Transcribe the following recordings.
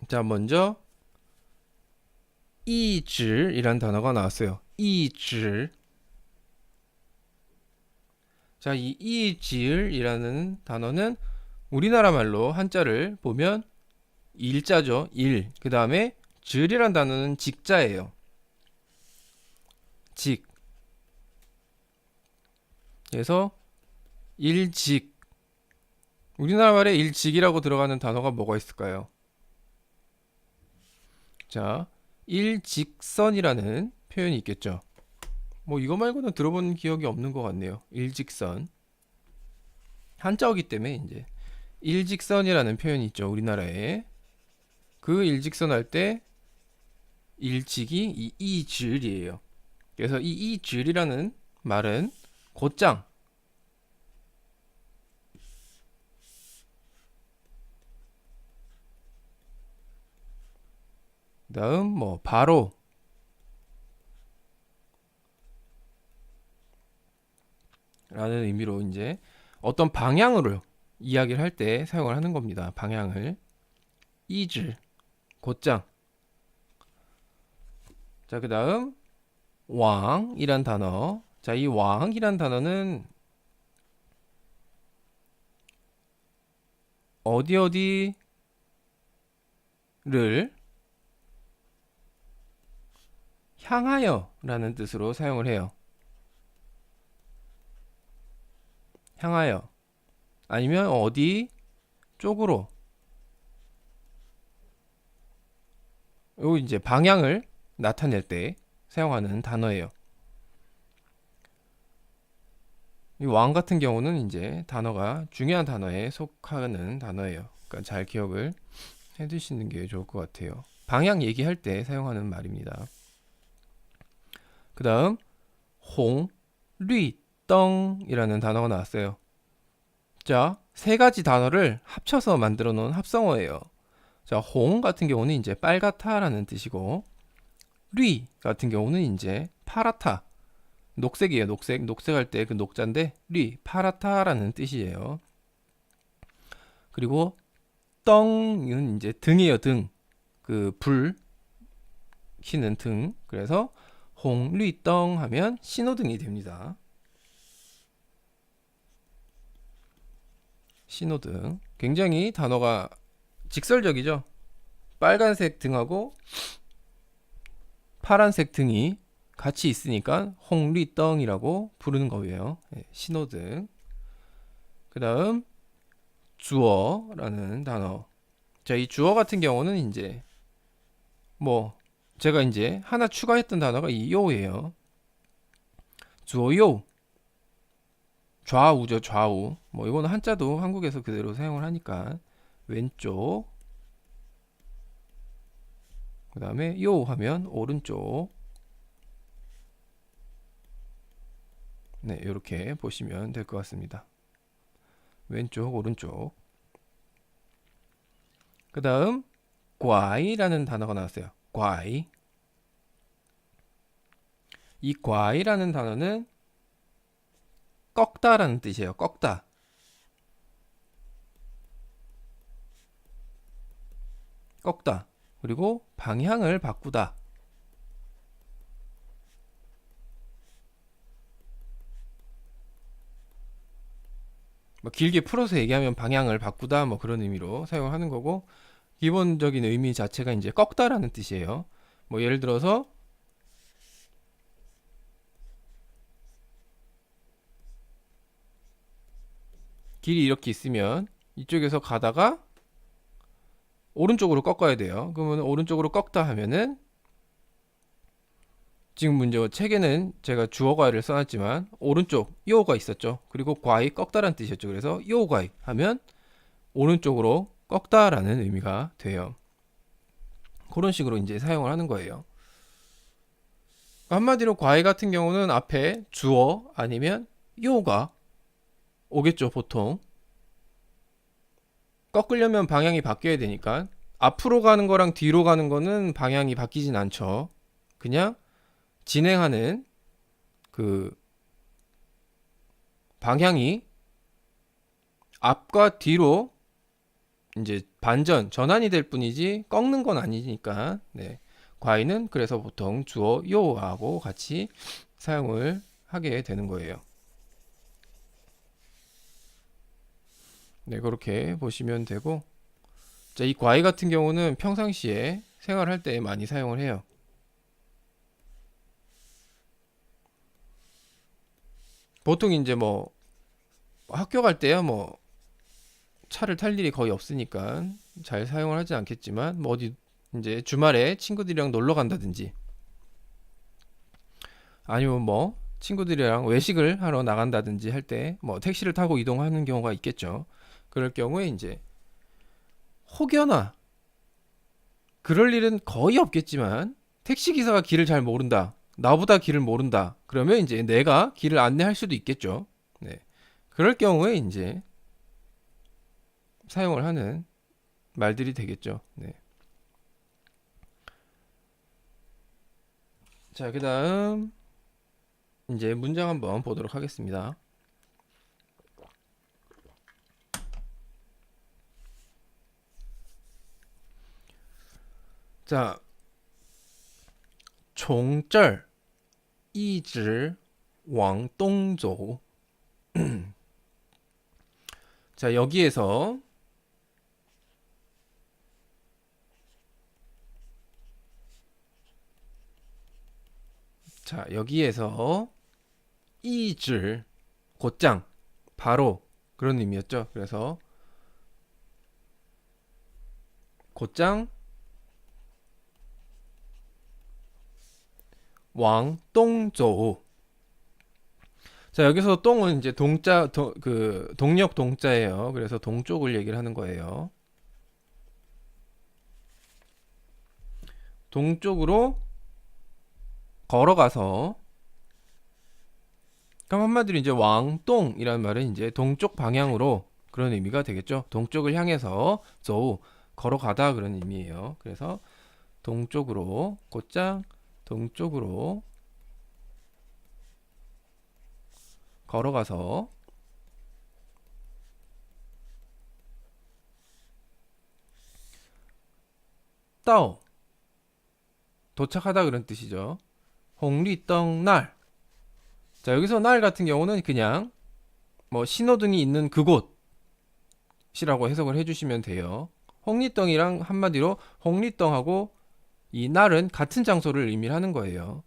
자, 먼저 이질이란 단어가 나왔어요. 이질. 자, 이 이질이라는 단어는 우리나라 말로 한자를 보면 일자죠. 일. 그 다음에 질이란 단어는 직자예요. 직. 그래서 일직. 우리나라 말에 일직이라고 들어가는 단어가 뭐가 있을까요? 자, 일직선이라는 표현이 있겠죠. 뭐 이거 말고는 들어본 기억이 없는 것 같네요. 일직선. 한자어기 때문에 이제 일직선이라는 표현이 있죠. 우리나라에. 그 일직선 할 때 일직이 이 이질이에요. 그래서 이 이질이라는 말은 곧장, 그다음 뭐 바로 라는 의미로 이제 어떤 방향으로 이야기를 할 때 사용을 하는 겁니다. 방향을. 이질, 곧장. 자, 그다음 왕이란 단어. 자, 이 왕이란 단어는 어디 어디를 향하여 라는 뜻으로 사용을 해요. 향하여. 아니면 어디 쪽으로. 요 이제 방향을 나타낼 때 사용하는 단어예요. 이 왕 같은 경우는 이제 단어가 중요한 단어에 속하는 단어예요. 그러니까 잘 기억을 해 두시는 게 좋을 것 같아요. 방향 얘기할 때 사용하는 말입니다. 그 다음 홍, 리, 덩이라는 단어가 나왔어요. 자, 세 가지 단어를 합쳐서 만들어 놓은 합성어예요. 자, 홍 같은 경우는 이제 빨갛다라는 뜻이고, 리 같은 경우는 이제 파랗다. 녹색이에요. 녹색. 녹색할 때 그 녹자인데, 리, 파랗다라는 뜻이에요. 그리고 덩은 이제 등이에요. 등. 그 불 켜는 등. 그래서 홍, 리, 덩 하면 신호등이 됩니다. 신호등. 굉장히 단어가 직설적이죠. 빨간색 등하고 파란색 등이 같이 있으니까 홍리덩이라고 부르는 거예요. 네, 신호등. 그 다음 주어라는 단어. 자, 이 주어 같은 경우는 이제 뭐 제가 이제 하나 추가했던 단어가 이 요예요. 주어요. 좌우죠, 좌우. 뭐 이거는 한자도 한국에서 그대로 사용을 하니까 왼쪽. 그 다음에 요 하면 오른쪽. 네, 이렇게 보시면 될 것 같습니다. 왼쪽, 오른쪽. 그 다음 과이라는 단어가 나왔어요. 과이. 이 과이라는 단어는 꺾다라는 뜻이에요. 꺾다. 꺾다. 그리고 방향을 바꾸다. 뭐 길게 풀어서 얘기하면 방향을 바꾸다 뭐 그런 의미로 사용하는 거고, 기본적인 의미 자체가 이제 꺾다라는 뜻이에요. 뭐 예를 들어서 길이 이렇게 있으면 이쪽에서 가다가 오른쪽으로 꺾어야 돼요. 그러면 오른쪽으로 꺾다 하면은 지금 문제 책에는 제가 주어 과를 써놨지만 오른쪽 요가 있었죠. 그리고 과이 꺾다라는 뜻이었죠. 그래서 요과이 하면 오른쪽으로 꺾다라는 의미가 돼요. 그런 식으로 이제 사용을 하는 거예요. 한마디로 과이 같은 경우는 앞에 주어 아니면 요가 오겠죠. 보통 꺾으려면 방향이 바뀌어야 되니까 앞으로 가는 거랑 뒤로 가는 거는 방향이 바뀌진 않죠. 그냥 진행하는 그 방향이 앞과 뒤로 이제 반전, 전환이 될 뿐이지 꺾는 건 아니니까. 네. 과이는 그래서 보통 주어 요하고 같이 사용을 하게 되는 거예요. 네, 그렇게 보시면 되고. 자, 이 과이 같은 경우는 평상시에 생활할 때 많이 사용을 해요. 보통 이제 뭐 학교 갈 때야 뭐 차를 탈 일이 거의 없으니까 잘 사용을 하지 않겠지만 뭐 어디 이제 주말에 친구들이랑 놀러 간다든지 아니면 뭐 친구들이랑 외식을 하러 나간다든지 할 때 뭐 택시를 타고 이동하는 경우가 있겠죠. 그럴 경우에 이제 혹여나 그럴 일은 거의 없겠지만 택시 기사가 길을 잘 모른다. 나보다 길을 모른다. 그러면 이제 내가 길을 안내할 수도 있겠죠. 네. 그럴 경우에 이제 사용을 하는 말들이 되겠죠. 네. 자, 그다음 이제 문장 한번 보도록 하겠습니다. 자, 从这儿一直往东走. 자, 여기에서 이즈 곧장 바로 그런 의미였죠. 그래서 곧장 왕동조. 자, 여기서 똥은 이제 그 동력 동자예요. 그래서 동쪽을 얘기를 하는 거예요. 동쪽으로 걸어가서, 그럼 한마디로 이제 왕동이라는 말은 이제 동쪽 방향으로 그런 의미가 되겠죠. 동쪽을 향해서 저 걸어가다 그런 의미예요. 그래서 동쪽으로 곧장 동쪽으로 걸어가서 따오 도착하다 그런 뜻이죠. 홍리떡 날. 자, 여기서 날 같은 경우는 그냥 뭐 신호등이 있는 그곳이라고 해석을 해주시면 돼요. 홍리떡이랑 한마디로 홍리떡하고 이 날은 같은 장소를 의미하는 거예요.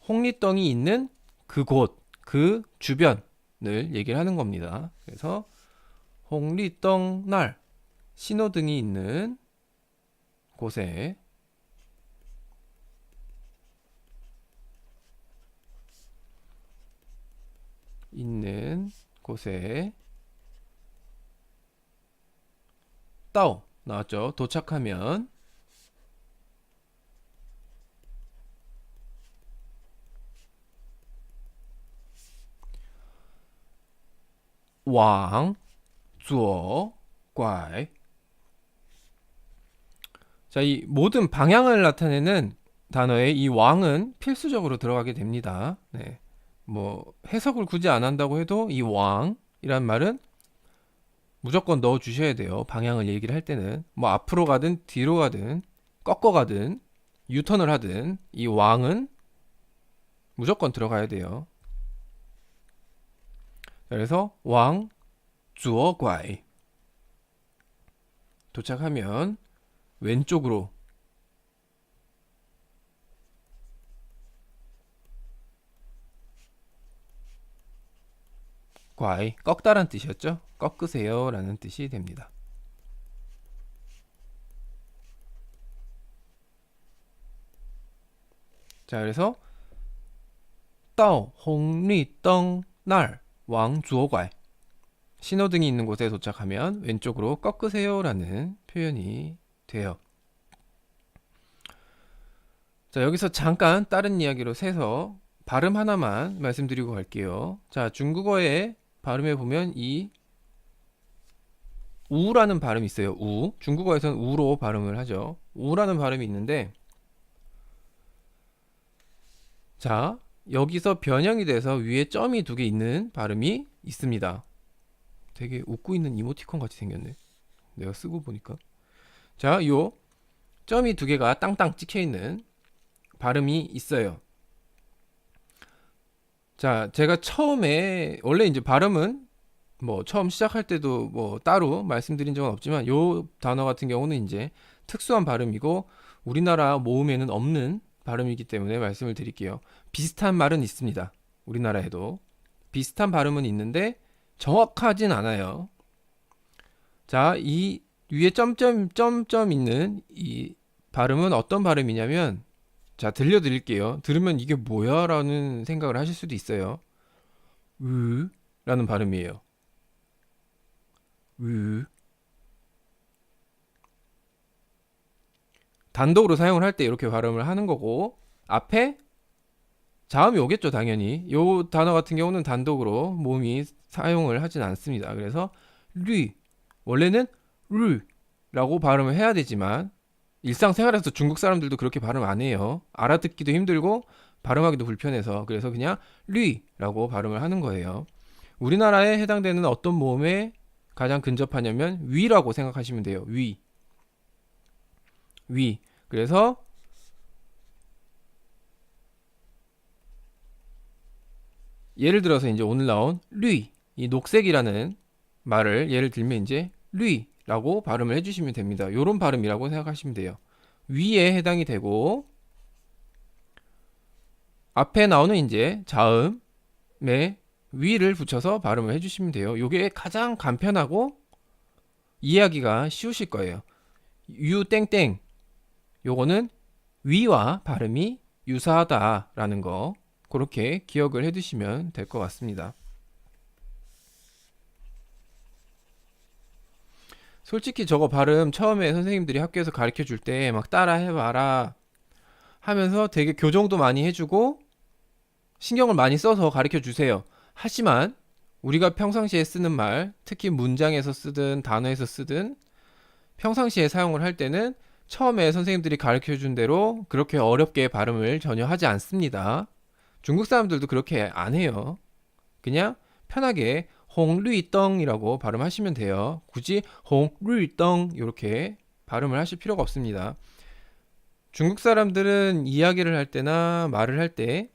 홍리떡이 있는 그곳, 그 주변을 얘기를 하는 겁니다. 그래서 홍리떡 날, 신호등이 있는 곳에 따오 나왔죠. 도착하면 왕, 주어, 拐. 자, 이 모든 방향을 나타내는 단어에 이 왕은 필수적으로 들어가게 됩니다. 네. 뭐 해석을 굳이 안 한다고 해도 이 왕이란 말은 무조건 넣어 주셔야 돼요. 방향을 얘기를 할 때는 뭐 앞으로 가든 뒤로 가든 꺾어 가든 유턴을 하든 이 왕은 무조건 들어가야 돼요. 그래서 왕, 주어, 拐. 도착하면 왼쪽으로 拐, 꺾다란 뜻이었죠. 꺾으세요 라는 뜻이 됩니다. 자, 그래서 따오 홍리떡 날 왕 주어 拐. 신호등이 있는 곳에 도착하면 왼쪽으로 꺾으세요 라는 표현이 돼요. 자, 여기서 잠깐 다른 이야기로 새서 발음 하나만 말씀드리고 갈게요. 자, 중국어의 발음에 보면 이 우라는 발음이 있어요. 우. 중국어에서는 우로 발음을 하죠. 우라는 발음이 있는데, 자, 여기서 변형이 돼서 위에 점이 두 개 있는 발음이 있습니다. 되게 웃고 있는 이모티콘 같이 생겼네. 내가 쓰고 보니까. 자, 요 점이 두 개가 땅땅 찍혀 있는 발음이 있어요. 자, 제가 처음에 원래 이제 발음은 뭐 처음 시작할 때도 뭐 따로 말씀드린 적은 없지만 요 단어 같은 경우는 이제 특수한 발음이고 우리나라 모음에는 없는 발음이기 때문에 말씀을 드릴게요. 비슷한 말은 있습니다. 우리나라에도 비슷한 발음은 있는데 정확하진 않아요. 자, 이 위에 점점 있는 이 발음은 어떤 발음이냐면, 자, 들려드릴게요. 들으면 이게 뭐야? 라는 생각을 하실 수도 있어요. 라는 발음이에요. 으. 단독으로 사용을 할 때 이렇게 발음을 하는 거고, 앞에 자음이 오겠죠, 당연히. 요 단어 같은 경우는 단독으로 모음이 사용을 하진 않습니다. 그래서 원래는 르라고 발음을 해야 되지만 일상생활에서 중국 사람들도 그렇게 발음 안 해요. 알아듣기도 힘들고 발음하기도 불편해서 그래서 그냥 류라고 발음을 하는 거예요. 우리나라에 해당되는 어떤 모음에 가장 근접하냐면 위라고 생각하시면 돼요. 위. 그래서 예를 들어서 이제 오늘 나온 류이 녹색이라는 말을 예를 들면 이제 류이라고 발음을 해주시면 됩니다. 요런 발음이라고 생각하시면 돼요. 위에 해당이 되고 앞에 나오는 이제 자음에 위를 붙여서 발음을 해주시면 돼요. 요게 가장 간편하고 이해하기가 쉬우실 거예요. 유땡땡 요거는 위와 발음이 유사하다라는 거 그렇게 기억을 해두시면 될 것 같습니다. 솔직히 저거 발음 처음에 선생님들이 학교에서 가르쳐 줄 때 막 따라 해봐라 하면서 되게 교정도 많이 해주고 신경을 많이 써서 가르쳐 주세요. 하지만 우리가 평상시에 쓰는 말, 특히 문장에서 쓰든 단어에서 쓰든 평상시에 사용을 할 때는 처음에 선생님들이 가르쳐 준 대로 그렇게 어렵게 발음을 전혀 하지 않습니다. 중국 사람들도 그렇게 안 해요. 그냥 편하게 홍류이덩이라고 발음하시면 돼요. 굳이 홍류이덩 이렇게 발음을 하실 필요가 없습니다. 중국 사람들은 이야기를 할 때나 말을 할 때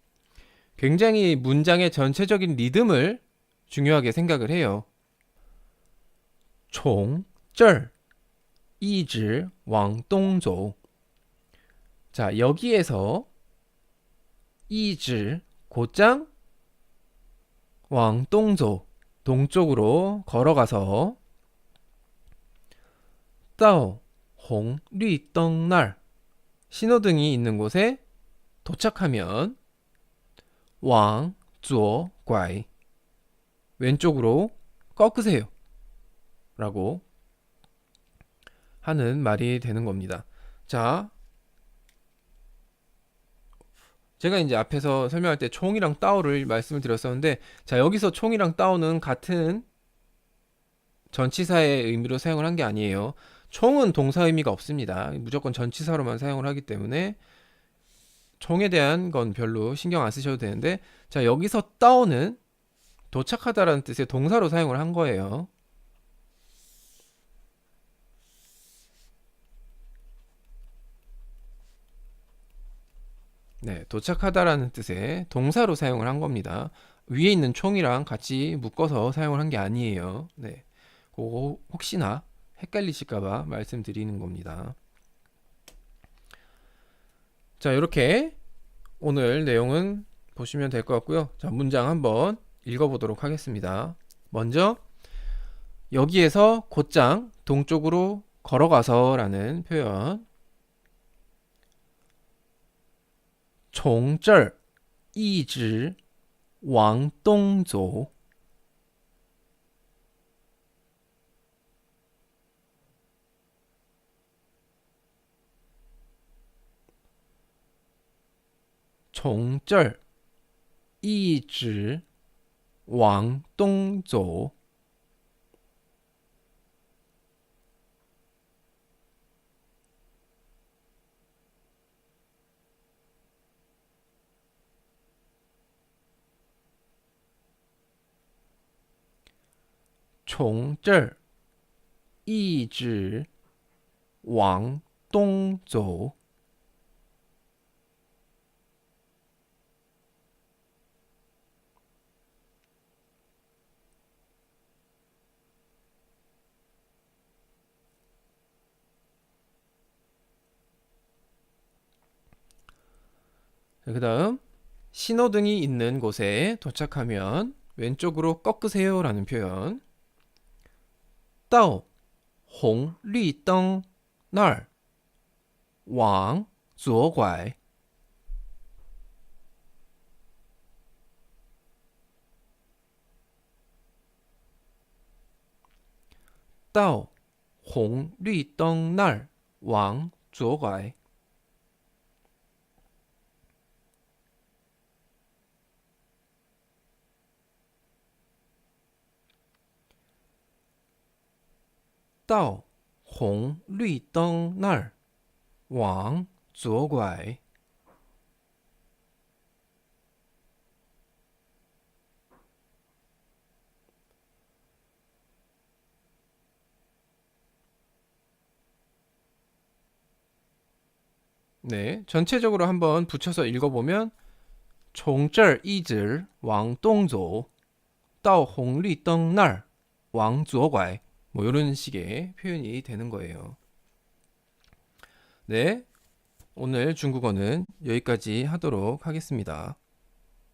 굉장히 문장의 전체적인 리듬을 중요하게 생각을 해요. 从这儿一直往东走. 자, 여기에서 一直 곧장 往东走 동쪽으로 걸어가서 到红绿灯那儿 신호등이 있는 곳에 도착하면 往左拐 왼쪽으로 꺾으세요 라고 하는 말이 되는 겁니다. 자, 제가 이제 앞에서 설명할 때 총이랑 따오를 말씀을 드렸었는데, 자, 여기서 총이랑 따오는 같은 전치사의 의미로 사용을 한 게 아니에요. 총은 동사 의미가 없습니다. 무조건 전치사로만 사용을 하기 때문에 총에 대한 건 별로 신경 안 쓰셔도 되는데, 자, 여기서 따오는 도착하다라는 뜻의 동사로 사용을 한 거예요. 네, 도착하다라는 뜻의 동사로 사용을 한 겁니다. 위에 있는 총이랑 같이 묶어서 사용을 한 게 아니에요. 네, 그거 혹시나 헷갈리실까봐 말씀드리는 겁니다. 자, 이렇게 오늘 내용은 보시면 될 것 같고요. 자, 문장 한번 읽어보도록 하겠습니다. 먼저 여기에서 곧장 동쪽으로 걸어가서 라는 표현 从这儿一直往东走从这儿一直往东走从这儿一直往东走。 그 다음 신호등이 있는 곳에 도착하면 왼쪽으로 꺾으세요 라는 표현. 到红绿灯那儿往左拐。 到红绿灯那儿往左拐。 到红绿灯那儿往左拐。 네, 전체적으로 한번 붙여서 읽어보면 从这儿一直往东走到红绿灯那儿往左拐. 뭐 이런 식의 표현이 되는 거예요. 네, 오늘 중국어는 여기까지 하도록 하겠습니다.